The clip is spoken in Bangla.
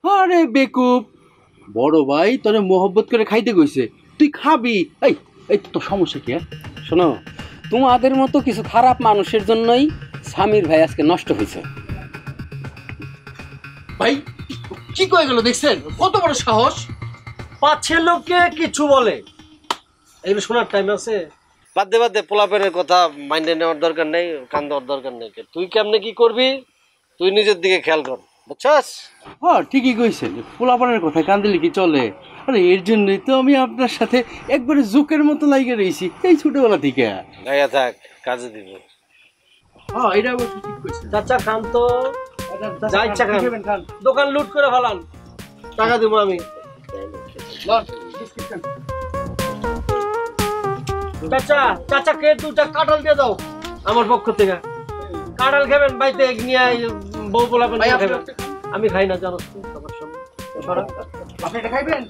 আরে বেকুব, বড় ভাই তোরে মোহব্বত করে খাইতে কইছে, তুই খাবি। এই এই তোর সমস্যা কি? শোনো, তোমাদের মতো কিছু খারাপ মানুষের জন্যই সামির ভাই আজকে নষ্ট হয়েছে। ভাই কি কয়ে গেল দেখছেন? কত বড় সাহস! পাচ্ছে লোককে কিছু বলে, এগুলো শোনার টাইম আছে? বাদ দে পোলাপেনের কথা মাইন্ডে নেওয়ার দরকার নেই, কান দেওয়ার দরকার নেই। তুই কেমনে কি করবি তুই নিজের দিকে খেয়াল কর, বুঝছস? হ্যাঁ ঠিকই কইছেন, পোলাপানের কথা কান দিলে কি চলে? আরে এর জন্যই তো আমি আপনার সাথে একবারে জোকের মতো লাইগে রয়েছি এই ছোটবেলা থেকে। গাইয়া থাক, কাজে দিব। হ্যাঁ এটা অবশ্য ঠিক কইছেন। চাচা খান তো, যা ইচ্ছা খান, দোকান লুট করে ফেলান, টাকা দিব আমি। চাচা চাচাকে দুটা কাঁঠাল দিয়ে দাও আমার পক্ষ থেকে। কাঁঠাল খাবেন বাইতে নিয়ে বউ পোলাপেন খাবেন, আমি খাই না, জানো তো? আপনি এটা খাইবেন?